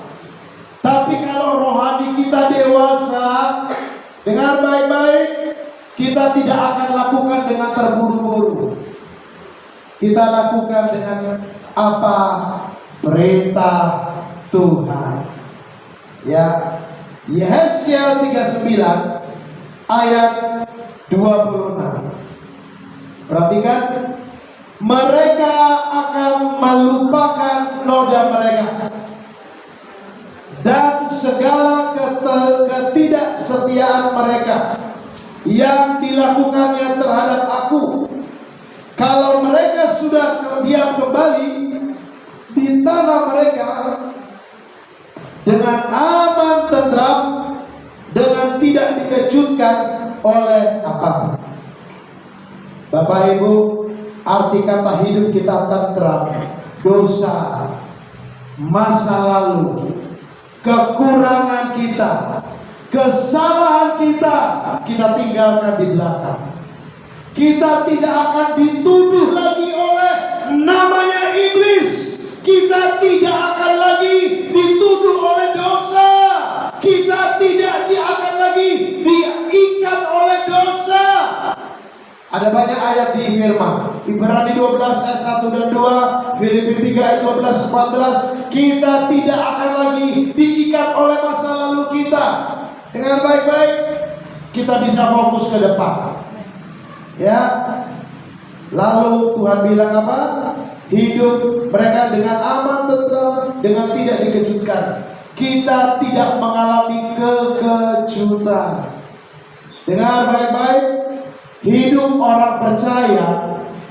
Tapi kalau rohani kita dewasa, dengar baik-baik, kita tidak akan lakukan dengan terburu-buru. Kita lakukan dengan apa? Perintah Tuhan. Ya, Yehezkiel 39 ayat 26. Perhatikan, mereka akan melupakan noda mereka dan segala ketidaksetiaan mereka yang dilakukannya terhadap aku. Kalau mereka sudah diam kembali di tanah mereka dengan aman tentram, dengan tidak dikejutkan oleh apapun. Bapak Ibu, arti kata hidup kita tentram, dosa, masa lalu, kekurangan kita, kesalahan kita tinggalkan di belakang. Kita tidak akan dituduh lagi oleh namanya iblis. Kita tidak akan lagi dituduh oleh dosa. Kita tidak akan lagi diikat oleh dosa. Ada banyak ayat di firman. Ibrani 12 ayat 1 dan 2, Filipi 3 ayat 12 14. Kita tidak akan lagi diikat oleh masa lalu kita. Dengan baik-baik kita bisa fokus ke depan. Ya. Lalu Tuhan bilang apa? Hidup mereka dengan aman, tentram, dengan tidak dikejutkan. Kita tidak mengalami kekejutan. Dengar baik-baik, hidup orang percaya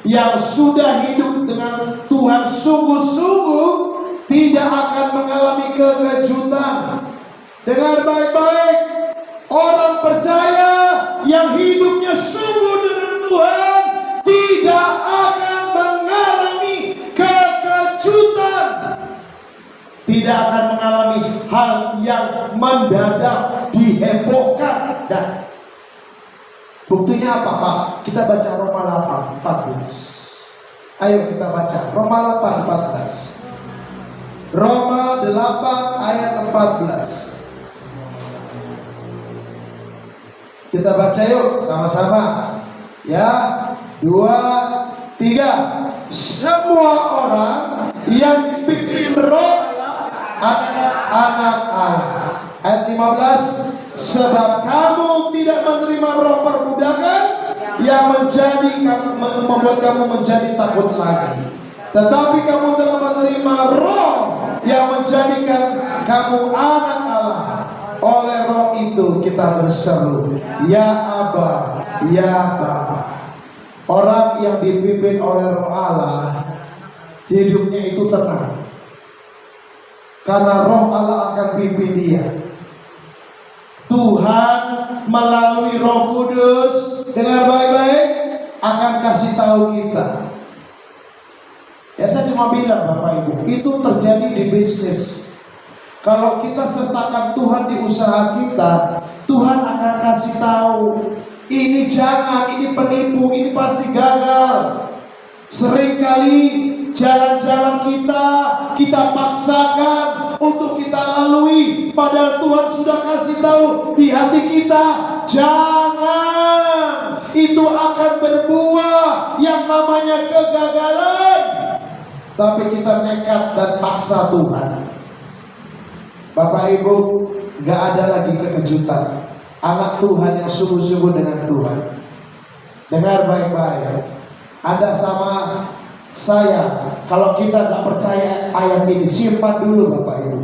yang sudah hidup dengan Tuhan sungguh-sungguh tidak akan mengalami kekejutan. Dengar baik-baik, orang percaya yang hidupnya sungguh dengan Tuhan tidak akan mengalami kekejutan. Tidak akan mengalami hal yang mendadak dihebohkan. Dan buktinya apa, Pak? Kita baca Roma 8:14. Ayo kita baca Roma 8:14. Roma 8 ayat 14. Kita baca yuk sama-sama. Ya, 2, 3. Semua orang yang dipimpin Roh adalah anak Allah. Ayat 15. Sebab kamu tidak menerima roh perbudakan yang membuat kamu menjadi takut lagi, tetapi kamu telah menerima roh yang menjadikan kamu anak Allah. Oleh roh itu kita berseru, ya Aba, ya Bapa. Orang yang dipimpin oleh roh Allah, hidupnya itu tenang, karena roh Allah akan pimpin dia. Tuhan melalui Roh Kudus, dengar baik-baik, akan kasih tahu kita. Ya, saya cuma bilang Bapak Ibu, itu terjadi di bisnis. Kalau kita sertakan Tuhan di usaha kita, Tuhan akan kasih tahu, ini jangan, ini penipu, ini pasti gagal. Seringkali jalan-jalan kita paksakan untuk kita lalui, padahal Tuhan sudah kasih tahu di hati kita, jangan, itu akan berbuah yang namanya kegagalan. Tapi kita nekat dan paksa Tuhan. Bapak Ibu, gak ada lagi kekejutan. Anak Tuhan yang sungguh-sungguh dengan Tuhan, dengar baik-baik. Anda sama saya, kalau kita gak percaya ayat ini, simpan dulu Bapak Ibu.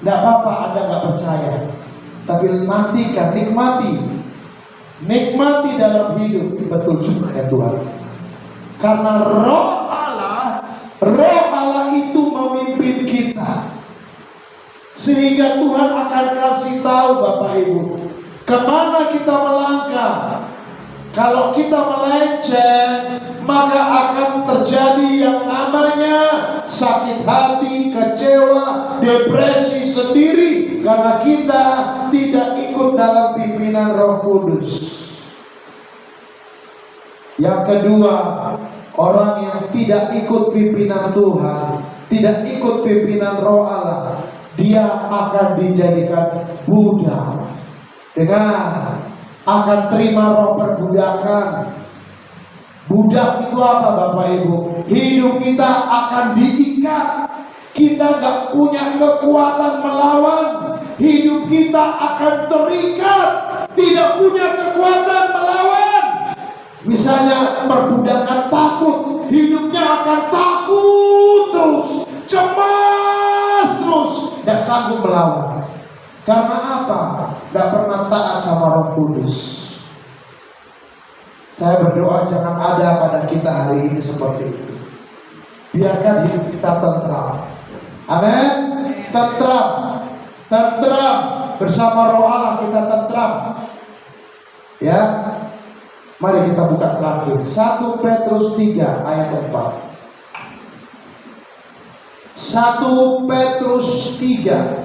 Gak apa-apa Anda gak percaya, tapi nantikan, nikmati dalam hidup. Betul juga ya Tuhan. Karena roh Allah itu memimpin kita, sehingga Tuhan akan kasih tahu Bapak Ibu kemana kita melangkah. Kalau kita melenceng, maka akan terjadi yang namanya sakit hati, kecewa, depresi sendiri, karena kita tidak ikut dalam pimpinan Roh Kudus. Yang kedua, orang yang tidak ikut pimpinan Tuhan, tidak ikut pimpinan Roh Allah, dia akan dijadikan budak. Dengan akan terima roh perbudakan. Budak itu apa Bapak Ibu? Hidup kita akan diikat. Kita gak punya kekuatan melawan. Hidup kita akan terikat, tidak punya kekuatan melawan. Misalnya perbudakan takut, hidupnya akan takut terus, cemas terus, gak sanggup melawan. Karena apa? Gak pernah taat sama Roh Kudus. Saya berdoa jangan ada pada kita hari ini seperti itu. Biarkan hidup kita tentram. Amin. Tentram bersama Roh Allah, kita tentram. Ya. Mari kita buka terakhir 1 Petrus 3 ayat 4. 1 Petrus 3 1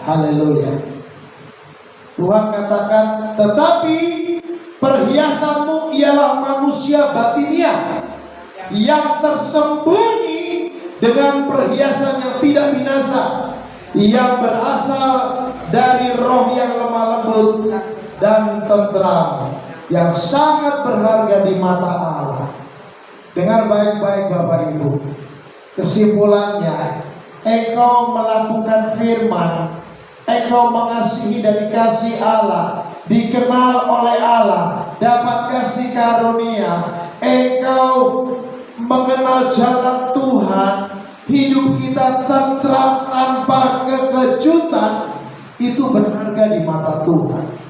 Haleluya. Tuhan katakan, tetapi perhiasanmu ialah manusia batinia yang tersembunyi dengan perhiasan yang tidak binasa, yang berasal dari roh yang lemah lembut dan tentram, yang sangat berharga di mata Allah. Dengar baik-baik Bapak Ibu. Kesimpulannya, engkau melakukan firman, engkau mengasihi dan dikasih Allah, dikenal oleh Allah, dapat kasih karunia, engkau mengenal jalan Tuhan, hidup kita tentram tanpa kekejutan, itu berharga di mata Tuhan.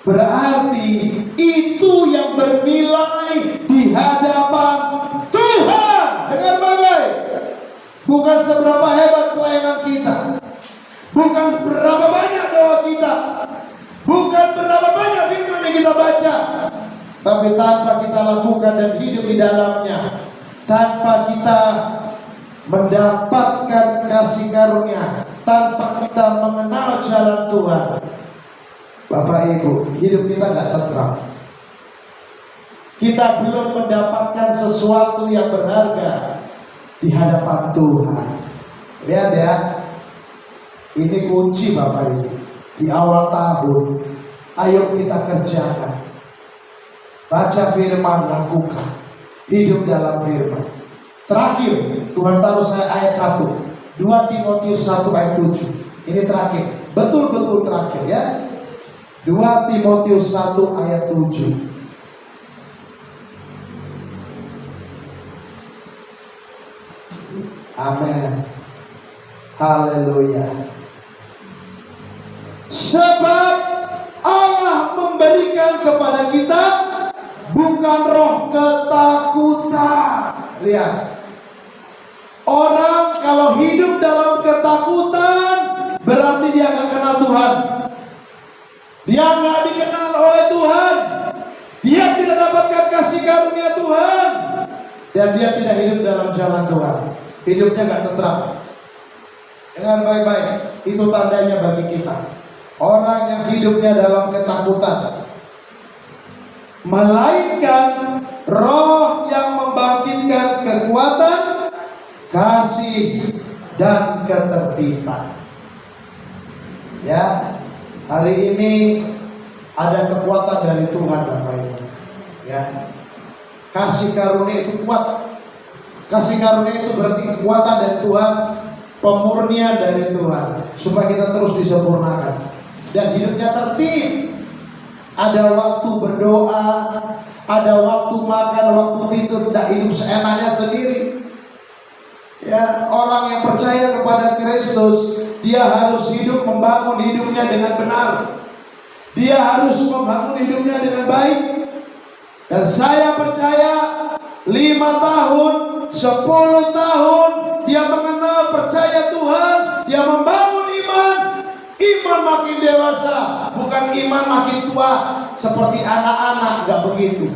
Berarti itu yang bernilai di hadapan Tuhan. Dengan baik-baik. Bukan seberapa hebat pelayanan kita, bukan berapa banyak doa kita, bukan berapa banyak firman yang kita baca, tapi tanpa kita lakukan dan hidup di dalamnya, tanpa kita mendapatkan kasih karunia, tanpa kita mengenal jalan Tuhan, Bapak Ibu, hidup kita gak tentram. Kita belum mendapatkan sesuatu yang berharga di hadapan Tuhan. Lihat ya, ini kunci Bapak Ibu. Di awal tahun, ayo kita kerjakan. Baca firman, lakukan. Hidup dalam firman. Terakhir, Tuhan taruh saya ayat 1. 2 Timotius 1 ayat 7. Ini terakhir. Betul-betul terakhir ya. 2 Timotius 1 ayat 7. Amin. Haleluya. Sebab Allah memberikan kepada kita bukan roh ketakutan. Lihat. Orang kalau hidup dalam ketakutan, berarti dia gak kenal Tuhan. Dia gak dikenal oleh Tuhan. Dia tidak dapatkan kasih karunia Tuhan. Dan dia tidak hidup dalam jalan Tuhan. Hidupnya gak tentram. Dengan baik-baik, itu tandanya bagi kita. Orang yang hidupnya dalam ketakutan, melainkan roh yang membangkitkan kekuatan, kasih, dan ketertiban. Ya, hari ini ada kekuatan dari Tuhan Bapak Ibu. Ya, kasih karunia itu kuat. Kasih karunia itu berarti kekuatan dari Tuhan, pemurnian dari Tuhan, supaya kita terus disempurnakan dan hidupnya tertib. Ada waktu berdoa, ada waktu makan, waktu tidur, tidak hidup seenaknya sendiri. Ya, orang yang percaya kepada Kristus, dia harus hidup membangun hidupnya dengan benar. Dia harus membangun hidupnya dengan baik. Dan saya percaya 5 tahun, 10 tahun dia mengenal, percaya Tuhan, dia membangun iman. Iman makin dewasa, bukan iman makin tua seperti anak-anak, gak begitu.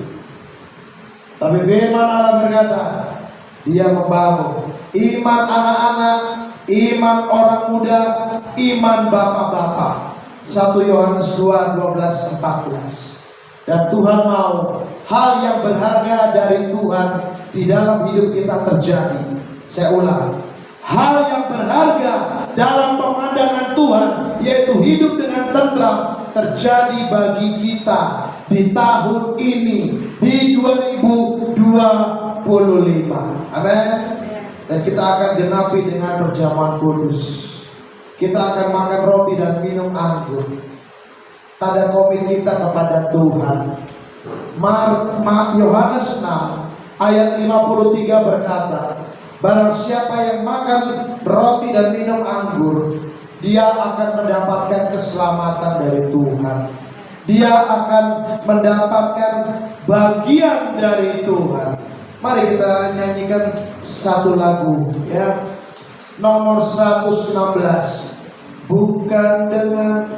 Tapi firman Allah berkata, dia membangun iman anak-anak, iman orang muda, iman bapak-bapak. 1 Yohanes 2, 12, 14. Dan Tuhan mau hal yang berharga dari Tuhan di dalam hidup kita terjadi. Saya ulang, hal yang berharga dalam pemandangan Tuhan, yaitu hidup dengan tentram, terjadi bagi kita di tahun ini, di 2025. Amin. Dan kita akan genapi dengan perjamuan kudus. Kita akan makan roti dan minum anggur. Tanda komit kita kepada Tuhan. Yohanes 6 ayat 53 berkata, barang siapa yang makan roti dan minum anggur, dia akan mendapatkan keselamatan dari Tuhan. Dia akan mendapatkan bagian dari Tuhan. Mari kita nyanyikan satu lagu ya. Nomor 116. Bukan dengan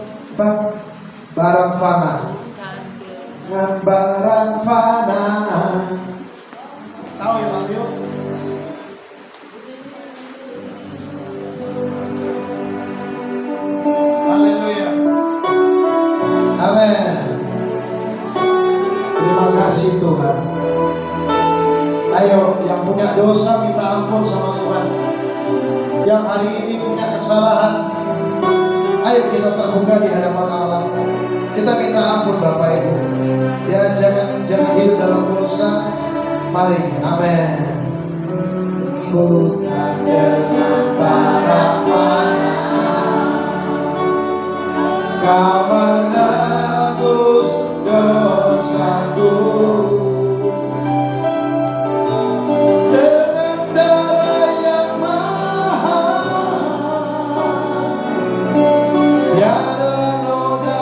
barang fana. Dengan barang fana. Tahu ya Pak Tio? kasih Tuhan. Ayo, yang punya dosa minta ampun sama Tuhan. Yang hari ini punya kesalahan, ayo kita terbuka di hadapan Allah. Kita minta ampun Bapak Ibu. Ya, jangan hidup dalam dosa. Mari, amin. Bukan dengan para kau menebus dosaku, dengan darah yang mahal, tiada noda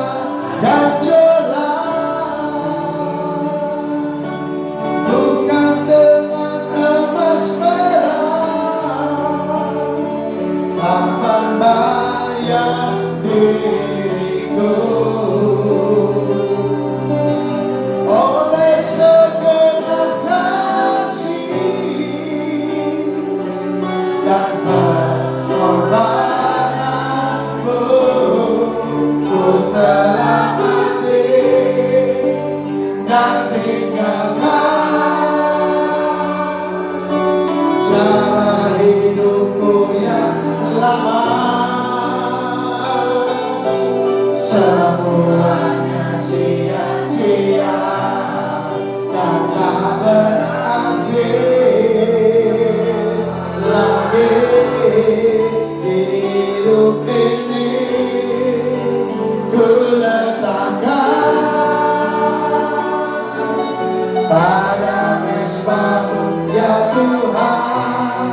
dan celah. Bukan dengan emas perak, tanpa bayar diriku. Oleh segenap kasih dan pengorbananmu, ku telah mati dan tinggalkan cara hidupku yang lama. Semuanya sia-sia dan tak berakhir lagi. Hidup ini ku letakkan pada mezbah-Mu ya Tuhan.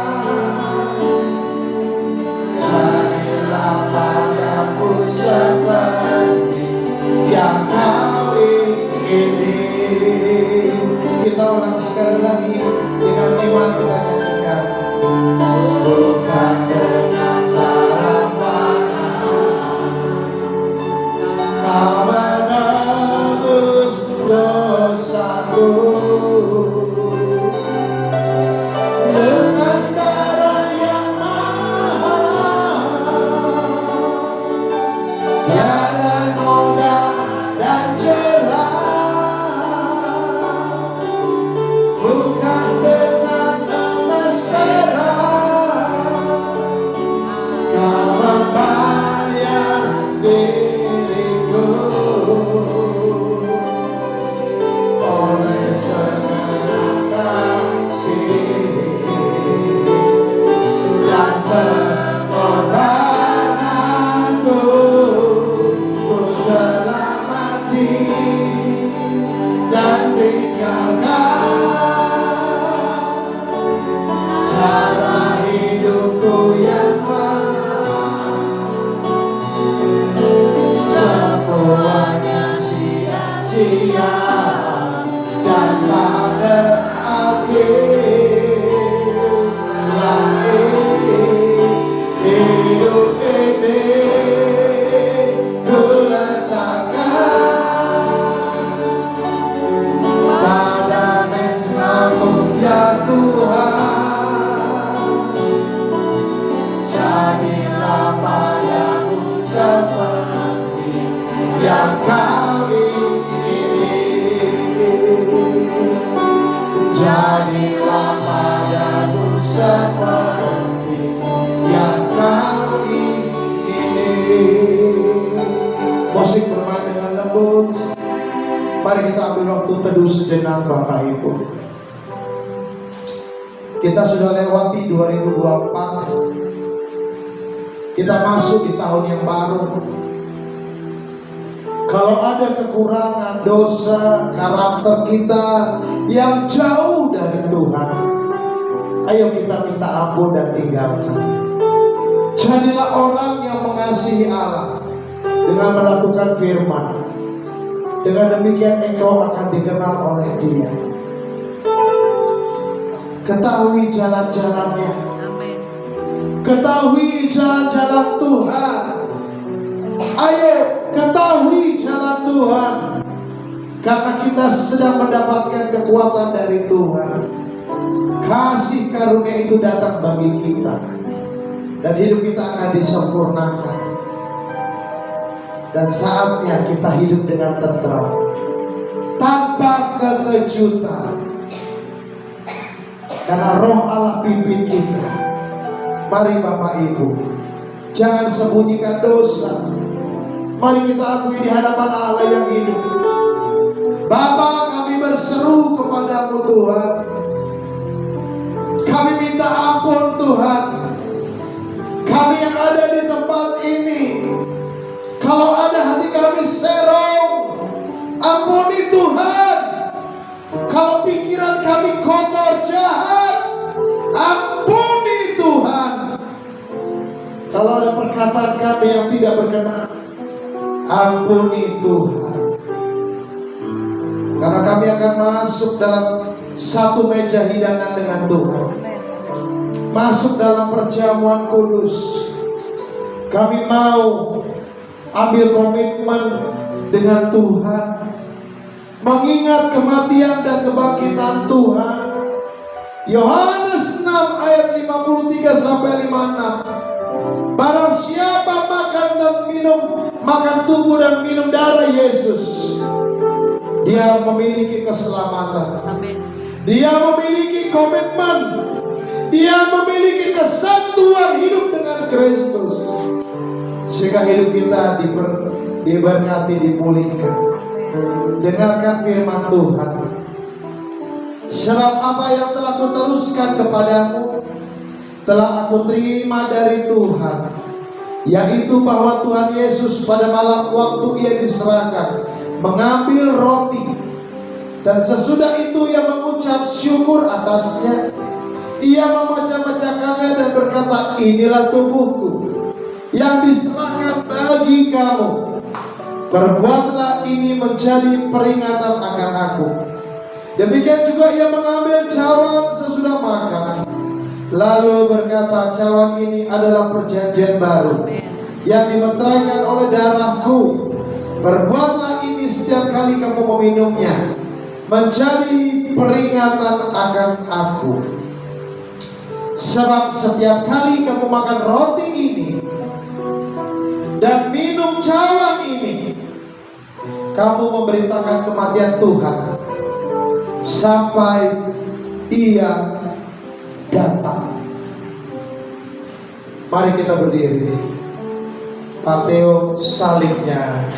Jadilah padaku seperti yang Kau ingini. Kita ulang sekali lagi dengan iman kita nyanyikan. Bukan dengan harapan Kau menebus dosaku, dengan darah yang mahal, tiada noda dan celah. Bukan dengan emas perak Kau membayar diriku. Oleh segenap kasih dan pengorbananmu, ku telah mati dan tinggalkan cara hidupku yang mahal. Semuanya sia-sia dan tak berakhir lagi. Hidup ini ku letakkan pada mezbah-Mu ya Tuhan. Jadilah padaku seperti yang Kau ingini. Jadilah padaku seperti yang Kau ingini. Musik bermain dengan lembut. Mari kita ambil waktu teduh sejenak Bapak Ibu. Kita sudah lewati 2024. Kita masuk di tahun yang baru. Kalau ada kekurangan, dosa, karakter kita yang jauh dari Tuhan, ayo kita minta ampun dan tinggalkan. Jadilah orang yang mengasihi Allah dengan melakukan firman. Dengan demikian engkau akan dikenal oleh Dia. Ketahui jalan-jalannya. Ketahui jalan-jalan Tuhan. Ayo ketahui jalan Tuhan. Karena kita sedang mendapatkan kekuatan dari Tuhan. Kasih karunia itu datang bagi kita. Dan hidup kita akan disempurnakan. Dan saatnya kita hidup dengan tentram, tanpa kejutan. Karena Roh Allah pimpin kita. Mari Bapak Ibu, jangan sembunyikan dosa. Mari kita akui di hadapan Allah yang hidup. Bapa, kami berseru kepadamu Tuhan. Kami minta ampun Tuhan. Kami yang ada di tempat ini, kalau ada hati kami serong, ampuni Tuhan. Kalau pikiran kami kotor jahat, ampuni Tuhan. Kalau ada perkataan kami yang tidak berkenan, ampuni Tuhan. Karena kami akan masuk dalam satu meja hidangan dengan Tuhan, masuk dalam perjamuan kudus. Kami mau ambil komitmen dengan Tuhan, mengingat kematian dan kebangkitan Tuhan. Yohanes 6 ayat 53 sampai 56. Barang siapa makan dan minum, makan tubuh dan minum darah Yesus, dia memiliki keselamatan. Dia memiliki komitmen. Dia memiliki kesatuan hidup dengan Kristus, sehingga hidup kita diberkati, dipulihkan. Dengarkan firman Tuhan. Sebab apa yang telah kuteruskan kepadamu telah aku terima dari Tuhan, yaitu bahwa Tuhan Yesus pada malam waktu ia diserahkan mengambil roti, dan sesudah itu ia mengucap syukur atasnya. Ia memecah-mecahkannya dan berkata, inilah tubuhku yang diserahkan bagi kamu. Perbuatlah ini menjadi peringatan akan aku. Demikian juga ia mengambil cawan sesudah makan, lalu berkata, cawan ini adalah perjanjian baru yang dimeteraikan oleh darahku. Perbuatlah ini setiap kali kamu meminumnya, menjadi peringatan akan aku. Sebab setiap kali kamu makan roti ini dan minum cawan ini, kamu memberitakan kematian Tuhan sampai ia datang. Mari kita berdiri. Pateo salibnya.